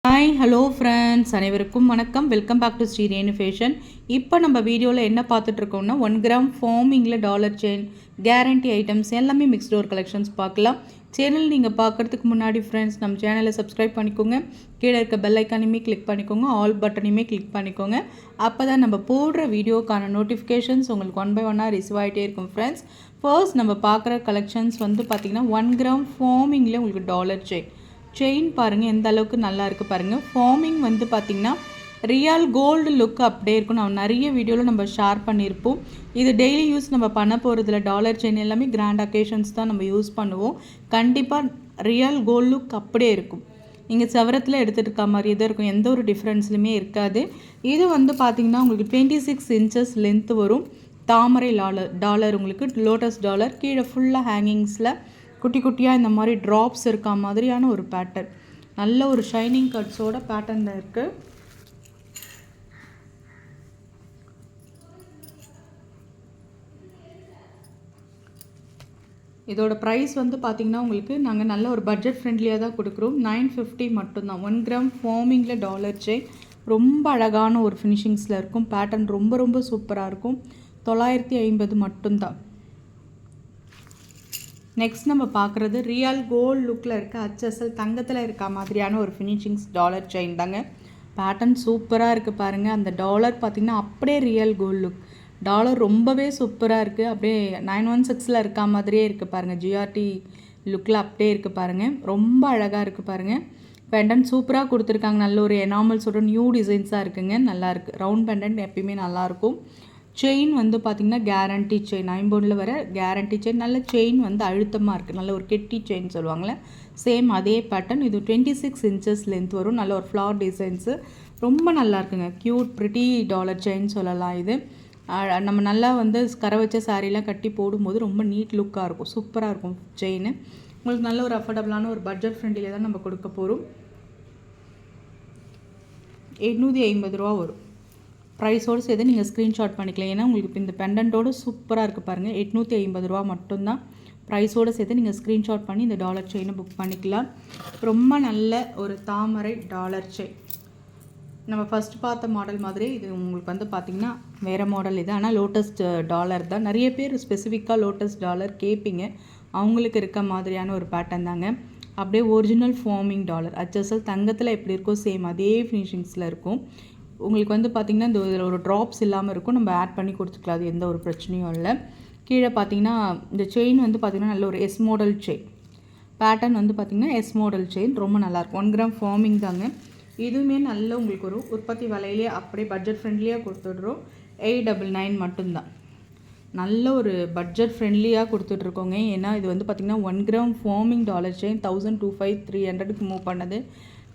Hi hello friends, அனைவருக்கும் வணக்கம். Welcome back to Sri Renu fashion. இப்போ நம்ம வீடியோவில் என்ன பார்த்துட்ருக்கோம்னா 1 கிராம் ஃபார்மிங்கில் டாலர் செயின் கேரண்டி ஐட்டம்ஸ் எல்லாமே மிக்ஸ்ட் டோர் கலெக்ஷன்ஸ் பார்க்கலாம். சேனல் நீங்கள் பார்க்குறதுக்கு முன்னாடி ஃப்ரெண்ட்ஸ் நம்ம சேனலை சப்ஸ்கிரைப் பண்ணிக்கோங்க. கீழே இருக்க பெல் ஐக்கானையுமே கிளிக் பண்ணிக்கோங்க, ஆல் பட்டனையுமே கிளிக் பண்ணிக்கோங்க. அப்போ தான் நம்ம போடுற வீடியோக்கான நோட்டிஃபிகேஷன்ஸ் உங்களுக்கு 1 by 1 ரிசீவ் ஆகிட்டே இருக்கும் ஃப்ரெண்ட்ஸ். ஃபர்ஸ்ட் நம்ம பார்க்குற கலெக்ஷன்ஸ் பார்த்திங்கன்னா 1 கிராம் ஃபார்மிங்கில் உங்களுக்கு டாலர் செயின் பாருங்கள் எந்த அளவுக்கு நல்லா இருக்குது பாருங்கள். ஃபார்மிங் பார்த்திங்கன்னா ரியல் கோல்டு லுக் அப்படியே இருக்கும். நான் நிறைய வீடியோவில் நம்ம ஷேர் பண்ணியிருப்போம். இது டெய்லி யூஸ் நம்ம பண்ண போகிறதுல டாலர் செயின் எல்லாமே கிராண்ட் அக்கேஷன்ஸ் தான் நம்ம யூஸ் பண்ணுவோம். கண்டிப்பாக ரியல் கோல்டு லுக் அப்படியே இருக்கும். நீங்கள் செவரத்தில் எடுத்துகிட்டு இருக்க மாதிரி தான் இருக்கும், எந்த ஒரு டிஃப்ரென்ஸ்லையுமே இருக்காது. இது பார்த்திங்கன்னா உங்களுக்கு 26 inches லென்த்து வரும். தாமரை டாலர் உங்களுக்கு லோட்டஸ் டாலர் கீழே ஃபுல்லாக ஹேங்கிங்ஸில் குட்டி குட்டியாக இந்த மாதிரி ட்ராப்ஸ் இருக்கா மாதிரியான ஒரு பேட்டர்ன், நல்ல ஒரு ஷைனிங் கட்ஸோட பேட்டர்னில் இருக்குது. இதோட ப்ரைஸ் பார்த்திங்கன்னா உங்களுக்கு நாங்கள் நல்ல ஒரு பட்ஜெட் ஃப்ரெண்ட்லியாக தான் கொடுக்குறோம். 950 மட்டும்தான். 1 கிராம் ஃபார்மிங்கில் டாலர் செயின் ரொம்ப அழகான ஒரு ஃபினிஷிங்ஸில் இருக்கும். பேட்டர்ன் ரொம்ப ரொம்ப சூப்பராக இருக்கும். 950 மட்டும்தான். நெக்ஸ்ட் நம்ம பார்க்குறது ரியல் கோல்டு லுக்கில் இருக்க HSL தங்கத்தில் இருக்க மாதிரியான ஒரு ஃபினிஷிங்ஸ் டாலர் செயின் தாங்க. பேட்டர்ன் சூப்பராக இருக்குது பாருங்கள். அந்த டாலர் பார்த்திங்கன்னா அப்படியே ரியல் கோல்டு லுக். டாலர் ரொம்பவே சூப்பராக இருக்குது. அப்படியே 916 இருக்க மாதிரியே இருக்குது பாருங்கள். GRT லுக்கில் அப்படியே இருக்குது பாருங்கள். ரொம்ப அழகாக இருக்குது பாருங்கள். பெண்டன்ட் சூப்பராக கொடுத்துருக்காங்க. நல்ல ஒரு எனாமல்ஸோட நியூ டிசைன்ஸாக இருக்குங்க. நல்லாயிருக்கு. ரவுண்ட் பெண்டன்ட் எப்பயுமே நல்லாயிருக்கும். செயின் பார்த்திங்கன்னா கேரண்டி செயின், ஐம்பொன்னில் வர கேரண்டி செயின். நல்ல செயின் அழுத்தமாக இருக்குது. நல்ல ஒரு கெட்டி செயின் சொல்லுவாங்களே, சேம் அதே பேட்டர்ன். இது 26 inches லென்த் வரும். நல்ல ஒரு ஃப்ளார் டிசைன்ஸு ரொம்ப நல்லா இருக்குங்க. க்யூட் ப்ரிட்டி டாலர் செயின் சொல்லலாம். இது நம்ம நல்லா கரை வச்ச சாரீலாம் கட்டி போடும்போது ரொம்ப நீட் லுக்காக இருக்கும், சூப்பராக இருக்கும் செயின். உங்களுக்கு நல்ல ஒரு அஃபோர்டபுளான ஒரு பட்ஜெட் ஃப்ரெண்ட்லியில் தான் நம்ம கொடுக்க போகிறோம். 850 ரூபா வரும். ப்ரைஸோடு சேர்த்து நீங்கள் ஸ்க்ரீன்ஷாட் பண்ணிக்கலாம். ஏன்னா உங்களுக்கு இப்போ இந்த பெண்டன்ட்டோடு சூப்பராக இருக்குது பாருங்கள். 850 ரூபா மட்டும்தான். ப்ரைஸோடு சேர்த்து நீங்கள் ஸ்க்ரீன்ஷாட் பண்ணி இந்த டாலர் செயினை புக் பண்ணிக்கலாம். ரொம்ப நல்ல ஒரு தாமரை டாலர் செயின். நம்ம ஃபஸ்ட் பார்த்த மாடல் மாதிரி இது உங்களுக்கு பார்த்திங்கன்னா வேறு மாடல் இது. ஆனால் லோட்டஸ் டாலர் தான். நிறைய பேர் ஸ்பெசிஃபிக்காக லோட்டஸ் டாலர் கேட்பீங்க. அவங்களுக்கு இருக்க மாதிரியான ஒரு பேட்டர்ன் தாங்க. அப்படியே ஒரிஜினல் ஃபார்மிங் டாலர் HSL தங்கத்தில் எப்படி இருக்கோ சேம் அதே ஃபினிஷிங்ஸில் இருக்கும். உங்களுக்கு பார்த்திங்கன்னா இந்த ஒரு ட்ராப்ஸ் இல்லாமல் இருக்கும். நம்ம ஆட் பண்ணி கொடுத்துக்கலாம், அது எந்த ஒரு பிரச்சனையும் இல்லை. கீழே பார்த்திங்கன்னா இந்த செயின் பார்த்திங்கன்னா நல்ல ஒரு எஸ் மாடல் செயின் பேட்டர்ன் பார்த்திங்கன்னா எஸ் மாடல் செயின் ரொம்ப நல்லாயிருக்கும். 1 கிராம் ஃபார்மிங் தாங்க. இதுவுமே நல்ல உங்களுக்கு ஒரு உற்பத்தி விலையிலே அப்படியே பட்ஜெட் ஃப்ரெண்ட்லியாக கொடுத்துட்றோம். 899 மட்டும்தான். நல்ல ஒரு பட்ஜெட் ஃப்ரெண்ட்லியாக கொடுத்துட்ருக்கோங்க. ஏன்னா இது பார்த்திங்கன்னா 1 கிராம் ஃபார்மிங் டாலர் செயின் 1225-300க்கு மூவ் பண்ணது.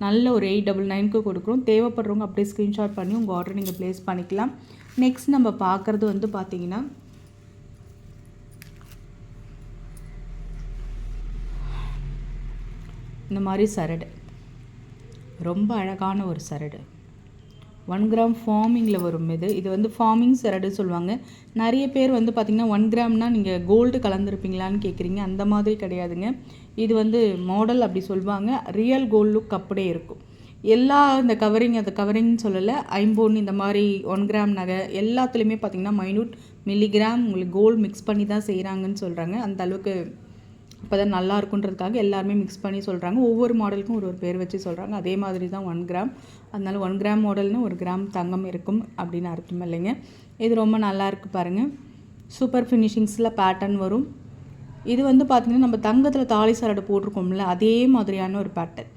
நல்ல ஒரு 899க்கு கொடுக்குறோம். தேவைப்படுறவங்க அப்படியே ஸ்க்ரீன்ஷாட் பண்ணி உங்கள் ஆர்டர் நீங்கள் ப்ளேஸ் பண்ணிக்கலாம். நெக்ஸ்ட் நம்ம பார்க்குறது பார்த்திங்கன்னா இந்த மாதிரி சரடு, ரொம்ப அழகான ஒரு சரடு. 1 கிராம் ஃபார்மிங்கில் வரும். இது ஃபார்மிங் சரடு சொல்லுவாங்க. நிறைய பேர் பார்த்திங்கன்னா 1 கிராம்னால் நீங்கள் கோல்டு கலந்துருப்பீங்களான்னு கேட்குறீங்க. அந்த மாதிரி கிடையாதுங்க. இது மாடல் அப்படி சொல்லுவாங்க. ரியல் கோல்டு லுக் அப்படியே இருக்கும். எல்லா இந்த கவரிங் அந்த கவரிங்னு சொல்லலை, ஐம்பொன் இந்த மாதிரி 1 கிராம் நகை எல்லாத்துலேயுமே பார்த்திங்கன்னா மைனூட் மில்லிகிராம் உங்களுக்கு கோல்டு மிக்ஸ் பண்ணி தான் செய்கிறாங்கன்னு சொல்கிறாங்க. அந்த அளவுக்கு அப்போ தான் நல்லா இருக்குன்றதுக்காக எல்லாருமே மிக்ஸ் பண்ணி சொல்கிறாங்க. ஒவ்வொரு மாடலுக்கும் ஒரு பேர் வச்சு சொல்கிறாங்க. அதே மாதிரி தான் 1 கிராம். அதனால 1 கிராம் மாடல்னால் 1 கிராம் தங்கம் இருக்கும் அப்படின்னு அர்த்தம் இல்லைங்க. இது ரொம்ப நல்லா இருக்குது பாருங்கள். சூப்பர் ஃபினிஷிங்ஸில் பேட்டர்ன் வரும். இது பார்த்திங்கன்னா நம்ம தங்கத்தில் தாலி சரடு போட்டிருக்கோம்ல, அதே மாதிரியான ஒரு பேட்டர்ன்.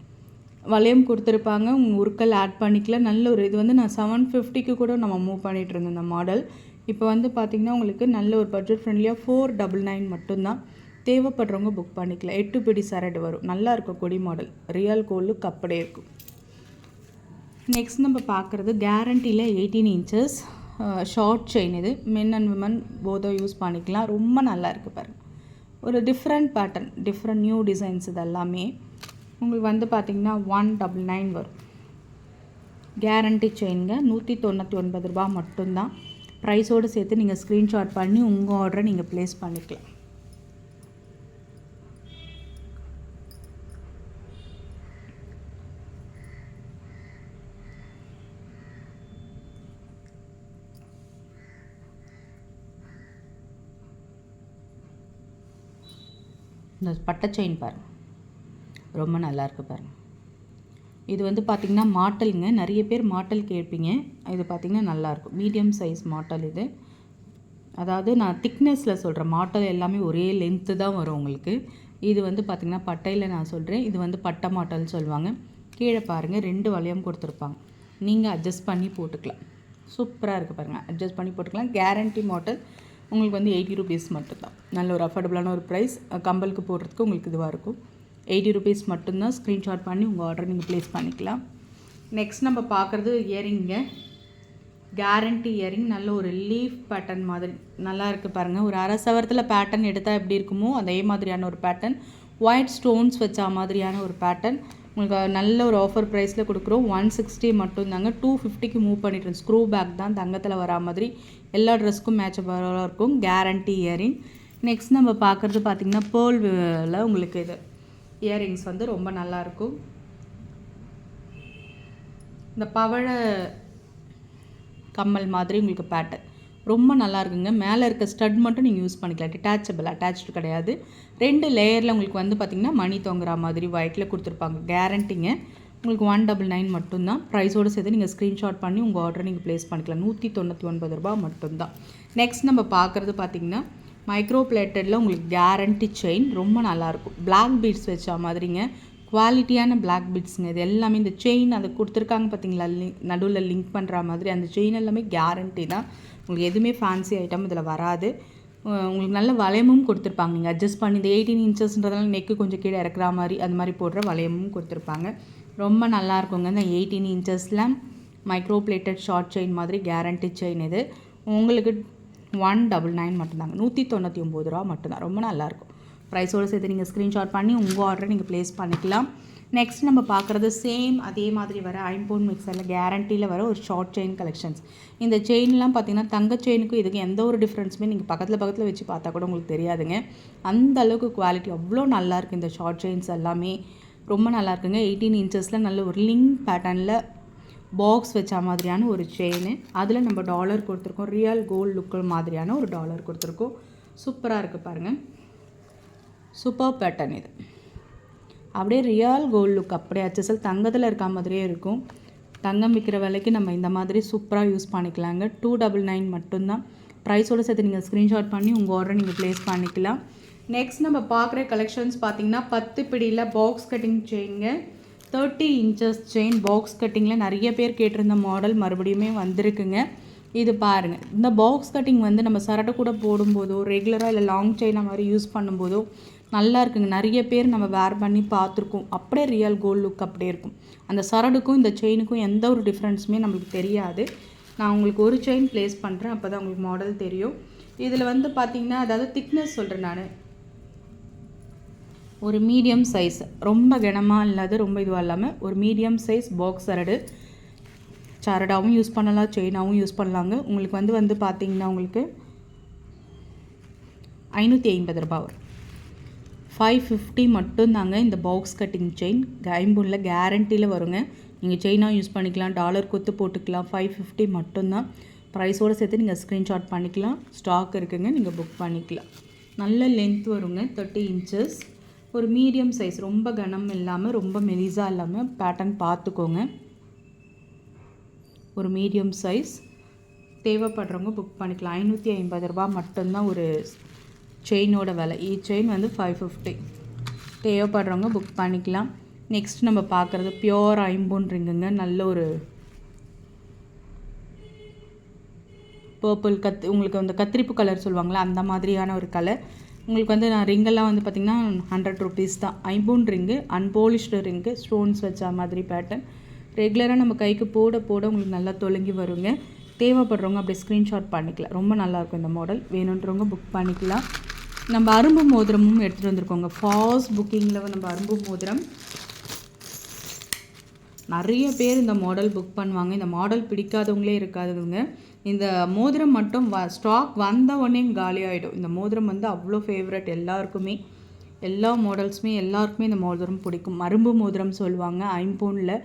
வளையம் கொடுத்துருப்பாங்க, உங்கள் உருக்கள் ஆட் பண்ணிக்கலாம். நல்ல ஒரு இது நான் 750க்கு கூட நம்ம மூவ் பண்ணிகிட்டு இருந்தோம் இந்த மாடல். இப்போ பார்த்திங்கன்னா உங்களுக்கு நல்ல ஒரு பட்ஜெட் ஃப்ரெண்ட்லியாக 499 மட்டும்தான். தேவைப்படுறவங்க புக் பண்ணிக்கலாம். 8 பிடி சரடு வரும். நல்லா இருக்கும். கொடி மாடல் ரியல் கோல்டு அப்படியே இருக்கும். நெக்ஸ்ட் நம்ம பார்க்குறது கேரண்டியில் 18 inches ஷார்ட் செயின். இது மென் அண்ட் விமன் போதோ யூஸ் பண்ணிக்கலாம். ரொம்ப நல்லா இருக்குது பாருங்கள். ஒரு different pattern, different new designs. இது எல்லாமே உங்களுக்கு பார்த்திங்கன்னா 199 வரும். கேரண்டி செயின்ங்க. 199 ரூபா மட்டும்தான். ப்ரைஸோடு சேர்த்து நீங்கள் ஸ்க்ரீன்ஷாட் பண்ணி உங்கள் ஆர்டரை நீங்கள் ப்ளேஸ் பண்ணிக்கலாம். இந்த பட்டை செயின் பாருங்கள், ரொம்ப நல்லாயிருக்கு பாருங்கள். இது வந்து பார்த்திங்கன்னா மாட்டலுங்க, நிறைய பேர் மாட்டல் கேட்பீங்க. இது பார்த்திங்கன்னா நல்லாயிருக்கும், மீடியம் சைஸ் மாட்டல் இது. அதாவது நான் திக்னஸில் சொல்கிறேன், மாட்டல் எல்லாமே ஒரே லென்த்து தான் வரும் உங்களுக்கு. இது வந்து பார்த்திங்கன்னா பட்டையில் நான் சொல்கிறேன், இது வந்து பட்டை மாட்டல்னு சொல்லுவாங்க. கீழே பாருங்கள் 2 வளையம் கொடுத்துருப்பாங்க, நீங்கள் அட்ஜஸ்ட் பண்ணி போட்டுக்கலாம். சூப்பராக இருக்குது பாருங்கள், அட்ஜஸ்ட் பண்ணி போட்டுக்கலாம். கேரண்டி மாடல் உங்களுக்கு வந்து 80 rupees மட்டும்தான். நல்ல ஒரு அஃபோர்டபுளான ஒரு ப்ரைஸ். கம்பலுக்கு போடுறதுக்கு உங்களுக்கு இதுவாக இருக்கும். 80 rupees மட்டும்தான். ஸ்க்ரீன்ஷாட் பண்ணி உங்கள் ஆர்டரை நீங்கள் ப்ளேஸ் பண்ணிக்கலாம். நெக்ஸ்ட் நம்ம பார்க்குறது இயரிங்க, கேரண்டி இயரிங். நல்ல ஒரு லீஃப் பேட்டர்ன் மாதிரி நல்லா இருக்குது பாருங்கள். ஒரு அரை சவரத்தில் பேட்டர்ன் எடுத்தால் எப்படி இருக்குமோ அதே மாதிரியான ஒரு பேட்டர்ன், ஒயிட் ஸ்டோன்ஸ் வச்சா மாதிரியான ஒரு பேட்டர்ன். உங்களுக்கு நல்ல ஒரு ஆஃபர் ப்ரைஸில் கொடுக்குறோம். 160 மட்டும்தாங்க. 250க்கு மூவ் பண்ணிட்டு ஸ்க்ரூ பேக் தான், தங்கத்தில் வரா மாதிரி எல்லா ட்ரெஸ்க்கும் மேட்சபிளாக இருக்கும். Guarantee earring. நெக்ஸ்ட் நம்ம பார்க்குறது பார்த்திங்கன்னா பேர்லில் உங்களுக்கு இது இயரிங்ஸ் வந்து ரொம்ப நல்லாயிருக்கும். இந்த பவழ கம்மல் மாதிரி உங்களுக்கு பேட்டர்ன் ரொம்ப நல்லா இருக்குங்க. மேலே இருக்க ஸ்டட் மட்டும் நீங்கள் யூஸ் பண்ணிக்கலாம், டிட்டாச்சபிள், அட்டாச்சு கிடையாது. 2 லேயரில் உங்களுக்கு வந்து பார்த்திங்கன்னா மணி தொங்குற மாதிரி ஒயிட்டில் கொடுத்துருப்பாங்க. கேரண்டிங்க. உங்களுக்கு 199 மட்டும்தான். ப்ரைஸோடு சேர்த்து நீங்கள் ஸ்க்ரீன்ஷாட் பண்ணி உங்கள் ஆர்டரை நீங்கள் ப்ளேஸ் பண்ணிக்கலாம். 199 ரூபா மட்டும்தான். நெக்ஸ்ட் நம்ம பார்க்குறது பார்த்திங்கன்னா மைக்ரோ பிளேட்டடில் உங்களுக்கு கேரண்டி செயின் ரொம்ப நல்லாயிருக்கும். பிளாக் பீட்ஸ் வச்சா மாதிரிங்க, குவாலிட்டியான பிளாக் பீட்ஸுங்க. இது எல்லாமே இந்த செயின் அதை கொடுத்துருக்காங்க பார்த்தீங்களா, நடுவில் லிங்க் பண்ணுற மாதிரி அந்த செயின் எல்லாமே கேரண்டி தான். உங்களுக்கு எதுவுமே ஃபேன்சி ஐட்டம் இதில் வராது. உங்களுக்கு நல்ல வளையமும் கொடுத்துருப்பாங்க. நீங்கள் அட்ஜஸ்ட் பண்ணி இந்த 18 inchesன்றதால நெக்கு கொஞ்சம் கீழே இறக்குற மாதிரி அது மாதிரி போடுற வளையமும் கொடுத்துருப்பாங்க. ரொம்ப நல்லா இருக்குங்க. இந்த 18 inchesல மைக்ரோ பிளேட்டட் ஷார்ட் செயின் மாதிரி கேரண்டி செயின் இது. உங்களுக்கு 199 மட்டும்தாங்க. 199 ரூபா மட்டும்தான். ரொம்ப நல்லாயிருக்கும். ப்ரைஸோடு சேர்த்து நீங்கள் ஸ்க்ரீன்ஷாட் பண்ணி உங்கள் ஆர்டரை நீங்கள் ப்ளேஸ் பண்ணிக்கலாம். நெக்ஸ்ட் நம்ம பார்க்குறது சேம் அதே மாதிரி வர ஐம்பொன் மிக்சரில் கேரண்டியில் வர ஒரு ஷார்ட் செயின் கலெக்ஷன்ஸ். இந்த செயின்லாம் பார்த்திங்கன்னா தங்க செயினுக்கும் இதுக்கு எந்த ஒரு டிஃப்ரென்ஸுமே நீங்கள் பக்கத்தில் வச்சு பார்த்தா கூட உங்களுக்கு தெரியாதுங்க. அந்த அளவுக்கு குவாலிட்டி அவ்வளோ நல்லாயிருக்கு. இந்த ஷார்ட் செயின்ஸ் எல்லாமே ரொம்ப நல்லாயிருக்குங்க. 18 inchesல நல்ல ஒரு லிங்க் பேட்டர்னில் பாக்ஸ் வச்ச மாதிரியான ஒரு செயின். அதில் நம்ம டாலர் கொடுத்துருக்கோம், ரியல் கோல்டு லுக்கு மாதிரியான ஒரு டாலர் கொடுத்துருக்கோம். சூப்பராக இருக்குது பாருங்கள், சூப்பர் பேட்டர்ன் இது. அப்படியே ரியல் கோல்டு லுக், அப்படியே அச்சசல் தங்கத்தில் இருக்க மாதிரியே இருக்கும். தங்கம் விற்கிற விலைக்கு நம்ம இந்த மாதிரி சூப்பராக யூஸ் பண்ணிக்கலாங்க. 299 மட்டும்தான். ப்ரைஸோடு சேர்த்து நீங்கள் ஸ்க்ரீன்ஷாட் பண்ணி உங்கள் ஆர்டரை நீங்கள் ப்ளேஸ் பண்ணிக்கலாம். நெக்ஸ்ட் நம்ம பார்க்குற கலெக்ஷன்ஸ் பார்த்திங்கன்னா 10 பிடியில் பாக்ஸ் கட்டிங் செயின்ங்க. 30 inches செயின் பாக்ஸ் கட்டிங்கில் நிறைய பேர் கேட்டிருந்த மாடல் மறுபடியுமே வந்திருக்குங்க. இது பாருங்கள், இந்த பாக்ஸ் கட்டிங் வந்து நம்ம சரட்டை கூட போடும்போதோ ரெகுலராக இல்லை லாங் செயினாக மாதிரி யூஸ் பண்ணும்போதோ நல்லா இருக்குங்க. நிறைய பேர் நம்ம வேர் பண்ணி பார்த்துருக்கோம். அப்படியே ரியல் கோல்டு லுக் அப்படியே இருக்கும். அந்த சரடுக்கும் இந்த செயினுக்கும் எந்த ஒரு டிஃப்ரென்ஸுமே நம்மளுக்கு தெரியாது. நான் உங்களுக்கு ஒரு செயின் ப்ளேஸ் பண்ணுறேன், அப்போ தான் உங்களுக்கு மாடல் தெரியும். இதில் வந்து பார்த்திங்கன்னா அதாவது திக்னஸ் சொல்கிறேன் நான், ஒரு மீடியம் சைஸ், ரொம்ப கனமாக இல்லாத ரொம்ப இதுவாக இல்லாமல் ஒரு மீடியம் சைஸ் பாக்ஸ் சரடாகவும் யூஸ் பண்ணலாம், செயினாகவும் யூஸ் பண்ணலாங்க. உங்களுக்கு வந்து பார்த்திங்கன்னா உங்களுக்கு 550 ரூபா வரும். 550 மட்டும்தாங்க இந்த பாக்ஸ் கட்டிங் செயின். ஐம்பொன்னில் கேரண்டியில் வருங்க. நீங்கள் செயினாக யூஸ் பண்ணிக்கலாம், டாலர் கொத்து போட்டுக்கலாம். 550 மட்டும்தான். ப்ரைஸோடு சேர்த்து நீங்கள் ஸ்க்ரீன்ஷாட் பண்ணிக்கலாம். ஸ்டாக் இருக்குங்க, நீங்கள் புக் பண்ணிக்கலாம். நல்ல லென்த் வருங்க, 30 inches. ஒரு மீடியம் சைஸ், ரொம்ப கனம் இல்லாமல் ரொம்ப மெலிசாக இல்லாமல் பேட்டர்ன் பார்த்துக்கோங்க. ஒரு மீடியம் சைஸ் தேவைப்படுறவங்க புக் பண்ணிக்கலாம். 550 ரூபா மட்டும்தான் ஒரு செயினோட விலை. செயின் வந்து 550. தேவைப்படுறவங்க புக் பண்ணிக்கலாம். நெக்ஸ்ட் நம்ம பார்க்குறது பியோர் ஐம்பொன் ரிங்குங்க. நல்ல ஒரு பர்பிள் உங்களுக்கு வந்து கத்திரிப்பு கலர் சொல்லுவாங்களா, அந்த மாதிரியான ஒரு கலர். உங்களுக்கு வந்து நான் ரிங்கெல்லாம் வந்து பார்த்திங்கன்னா 100 rupees தான். ஐம்பொன் ரிங்கு, அன்போலிஷ்டு ரிங்கு, ஸ்டோன்ஸ் வச்ச மாதிரி பேட்டர்ன். ரெகுலராக நம்ம கைக்கு போட உங்களுக்கு நல்லா தொலங்கி வருங்க. தேவைப்படுறவங்க அப்படியே ஸ்க்ரீன்ஷாட் பண்ணிக்கலாம். ரொம்ப நல்லாயிருக்கும் இந்த மாடல். வேணுன்றவங்க புக் பண்ணிக்கலாம். நம்ம அரும்பு மோதிரமும் எடுத்துகிட்டு வந்திருக்கோங்க. ஃபாஸ்ட் புக்கிங்கில் நம்ம அரும்பு மோதிரம் நிறைய பேர் இந்த மாடல் புக் பண்ணுவாங்க. இந்த மாடல் பிடிக்காதவங்களே இருக்காதுங்க. இந்த மோதிரம் மட்டும் ஸ்டாக் வந்த உடனே காலி ஆகிடும். இந்த மோதிரம் வந்து அவ்வளோ ஃபேவரட் எல்லாருக்குமே. எல்லா மாடல்ஸுமே எல்லாருக்குமே இந்த மோதிரம் பிடிக்கும். அரும்பு மோதிரம் சொல்லுவாங்க. ஐம்பொன்னில்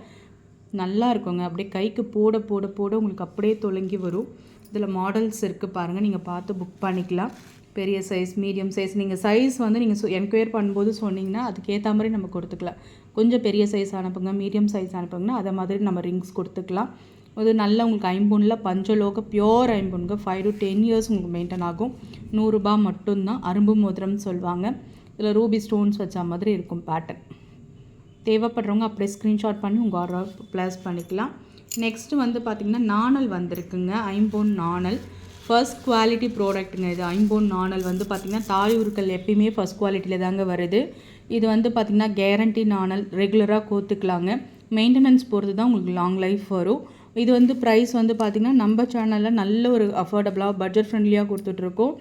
நல்லா இருக்குங்க. அப்படியே கைக்கு போட உங்களுக்கு அப்படியே தொலங்கி வரும். இதில் மாடல்ஸ் இருக்குது பாருங்கள், நீங்கள் பார்த்து புக் பண்ணிக்கலாம். பெரிய சைஸ், மீடியம் சைஸ், நீங்கள் சைஸ் வந்து நீங்கள் என்கொயர் பண்ணும்போது சொன்னீங்கன்னா அதுக்கேற்ற மாதிரி நம்ம கொடுத்துக்கலாம். கொஞ்சம் பெரிய சைஸ் அனுப்புங்க, மீடியம் சைஸ் அனுப்புங்கன்னா அதை மாதிரி நம்ம ரிங்ஸ் கொடுத்துக்கலாம். அது நல்ல உங்களுக்கு ஐம்பொனில் பஞ்சலோக பியோர் ஐம்பொனுங்க. 5 to 10 இயர்ஸ் உங்களுக்கு மெயின்டைன் ஆகும். 100 ரூபா மட்டும்தான். அரும்பு மோதிரம்னு சொல்லுவாங்க. இதில் ரூபி ஸ்டோன்ஸ் வச்ச மாதிரி இருக்கும் பேட்டர்ன். தேவைப்படுறவங்க அப்படியே ஸ்க்ரீன்ஷாட் பண்ணி உங்கள் ஆர்டர் ப்ளேஸ் பண்ணிக்கலாம். நெக்ஸ்ட்டு வந்து பார்த்திங்கன்னா நாணல் வந்திருக்குங்க. ஐம்பொன் நாணல் ஃபர்ஸ்ட் குவாலிட்டி ப்ராடக்ட்டுங்க. இது ஐம்பொன் நாணல் வந்து பார்த்திங்கன்னா தாலி உருக்கள் எப்பயுமே ஃபர்ஸ்ட் குவாலிட்டியில் தாங்க வருது. இது வந்து பார்த்திங்கன்னா கேரண்டி நாணல், ரெகுலராக கோத்துக்கலாங்க. மெயின்டெனன்ஸ் பொறுத்து தான் உங்களுக்கு லாங் லைஃப் வரும். இது வந்து ப்ரைஸ் வந்து பார்த்திங்கன்னா நம்ம சேனலில் நல்ல ஒரு அஃபோர்டபுளாக பட்ஜெட் ஃப்ரெண்ட்லியாக கொடுத்துட்ருக்கோம்.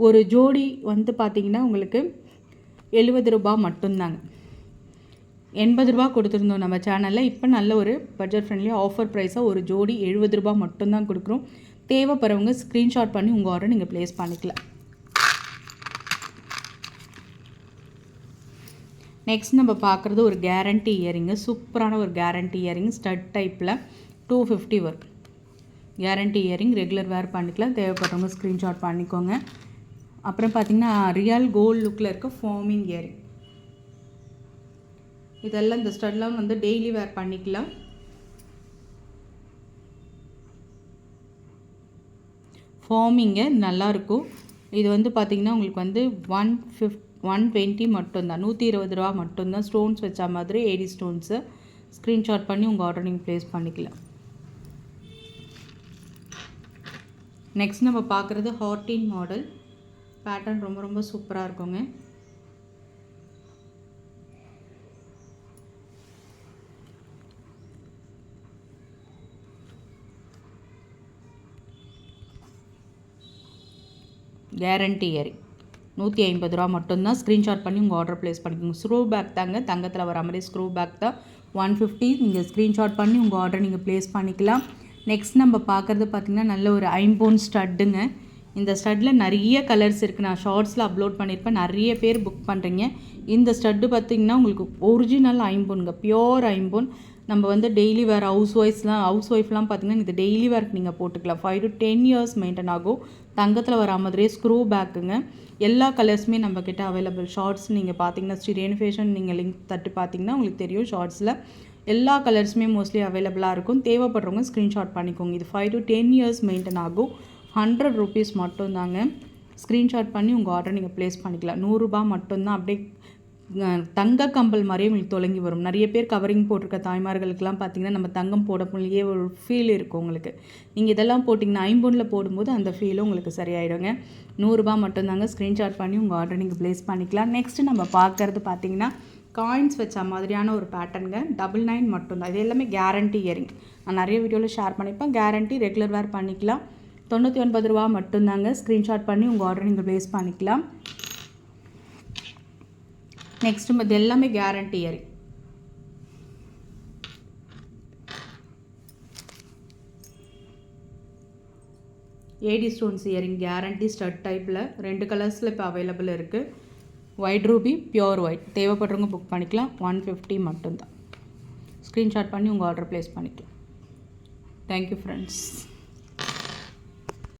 ஒரு ஜோடி வந்து பார்த்திங்கன்னா உங்களுக்கு 70 ரூபா மட்டும்தாங்க. 80 ரூபா கொடுத்துருந்தோம் நம்ம சேனலில். இப்போ நல்ல ஒரு பட்ஜெட் ஃப்ரெண்ட்லியாக ஆஃபர் ப்ரைஸாக ஒரு ஜோடி 70 ரூபா மட்டும்தான் கொடுக்குறோம். தேவைப்படுறவங்க ஸ்க்ரீன்ஷாட் பண்ணி உங்கள் ஆர்டர் நீங்கள் ப்ளேஸ் பண்ணிக்கலாம். நெக்ஸ்ட் நம்ம பார்க்குறது ஒரு கேரண்டி இயரிங்கு. சூப்பரான ஒரு கேரண்டி இயரிங் ஸ்டட் டைப்பில் 250 வரும். கேரண்டி இயரிங் ரெகுலர் வேர் பண்ணிக்கலாம். தேவைப்படுறவங்க ஸ்க்ரீன்ஷாட் பண்ணிக்கோங்க. அப்புறம் பார்த்திங்கன்னா ரியல் கோல்டு லுக்கில் இருக்க ஃபார்மிங் இயரிங். இதெல்லாம் இந்த ஸ்டட்லாம் வந்து டெய்லி வேர் பண்ணிக்கலாம். ஃபார்மிங்க நல்லாயிருக்கும். இது வந்து பார்த்திங்கன்னா உங்களுக்கு வந்து 120 மட்டும்தான். 120 ரூபா மட்டும்தான். ஸ்டோன்ஸ் வச்ச மாதிரி 80 ஸ்டோன்ஸு. ஸ்க்ரீன்ஷாட் பண்ணி உங்கள் ஆர்டர் நீங்கள் ப்ளேஸ் பண்ணிக்கலாம். நெக்ஸ்ட் நம்ம பார்க்குறது ஹார்டின் மாடல் பேட்டர்ன். ரொம்ப ரொம்ப சூப்பராக இருக்குங்க. கேரண்டி இயரிங் 150 ரூபா மட்டும்தான். ஸ்க்ரீன்ஷாட் பண்ணி உங்கள் ஆர்டர் ப்ளேஸ் பண்ணிக்கோங்க. ஸ்க்ரூ பேக் தாங்க, தங்கத்தில் வர மாதிரி ஸ்க்ரூ பேக் தான். 150. நீங்கள் ஸ்க்ரீன்ஷாட் பண்ணி உங்கள் ஆர்டர் நீங்கள் ப்ளேஸ் பண்ணிக்கலாம். நெக்ஸ்ட் நம்ம பார்க்குறது பார்த்திங்கன்னா நல்ல ஒரு ஐம்பொன் ஸ்டட்டுங்க. இந்த ஸ்டட்டில் நிறைய கலர்ஸ் இருக்குது. நான் ஷார்ட்ஸில் அப்லோட் பண்ணியிருப்பேன். நிறைய பேர் புக் பண்ணுறீங்க. இந்த ஸ்டட்டு பார்த்திங்கன்னா உங்களுக்கு ஒரிஜினல் ஐம்பொனுங்க, பியோர் ஐம்பொன். நம்ம வந்து டெய்லி வேர் ஹவுஸ் ஒய்ஃப்லாம் பார்த்திங்கன்னா இது டெய்லி வேர்க்கு நீங்கள் போட்டுக்கலாம். 5 to 10 இயர்ஸ் மெயின்டைன் ஆகும். தங்கத்தில் வர மாதிரியே ஸ்க்ரூ பேக்குங்க. எல்லா கலர்ஸுமே நம்மக்கிட்ட அவைலபிள். ஷார்ட்ஸ் நீங்கள் பார்த்தீங்கன்னா ஸ்ரீ ரேணு ஃபேஷன் நீங்கள் லிங்க் தட்டு பார்த்தீங்கன்னா உங்களுக்கு தெரியும். ஷார்ட்ஸில் எல்லா கலர்ஸுமே மோஸ்ட்லி அவைலபிளாக இருக்கும். தேவைப்படுறவங்க ஸ்க்ரீன்ஷாட் பண்ணிக்கோங்க. இது 5 to 10 இயர்ஸ் மெயின்டைன் ஆகும். 100 rupees மட்டும்தாங்க. ஸ்க்ரீன்ஷாட் பண்ணி உங்கள் ஆர்டர் நீங்கள் ப்ளேஸ் பண்ணிக்கலாம். 100 ரூபா மட்டும்தான். அப்படியே தங்க கம்பல் மாதிரியே உங்களுக்கு தொலைங்கி வரும். நிறைய பேர் கவரிங் போட்டிருக்க தாய்மார்களுக்கெல்லாம் பார்த்திங்கன்னா நம்ம தங்கம் போடப்போலையே ஒரு ஃபீல் இருக்கும் உங்களுக்கு. நீங்கள் இதெல்லாம் போட்டிங்கன்னா ஐம்பொனில் போடும்போது அந்த ஃபீலும் உங்களுக்கு சரியாயிடுங்க. 100 ரூபா மட்டும்தாங்க. ஸ்க்ரீன்ஷாட் பண்ணி உங்கள் ஆர்டர் நீங்கள் ப்ளேஸ் பண்ணிக்கலாம். நெக்ஸ்ட்டு நம்ம பார்க்குறது பார்த்திங்கன்னா காயின்ஸ் வச்ச மாதிரியான ஒரு பேட்டர்னுங்க. 99 மட்டும்தான். இது எல்லாமே கேரண்டி இயரிங். நான் நிறைய வீடியோவில் ஷேர் பண்ணியிருப்பேன். கேரண்டி ரெகுலர் வேர் பண்ணிக்கலாம். 99 ரூபா மட்டும்தாங்க. ஸ்க்ரீன்ஷாட் பண்ணி உங்கள் ஆர்டர் நீங்கள் ப்ளேஸ் பண்ணிக்கலாம். நெக்ஸ்ட் இது எல்லாமே guarantee earring. AD stones earring guarantee stud டைப்பில் 2 கலர்ஸில் இப்போ அவைலபிள் இருக்குது. White ruby, pure white. தேவைப்படுறவங்க புக் பண்ணிக்கலாம். 150 மட்டும்தான். ஸ்க்ரீன்ஷாட் பண்ணி உங்கள் ஆர்டர் ப்ளேஸ் பண்ணிக்கலாம். Thank you friends.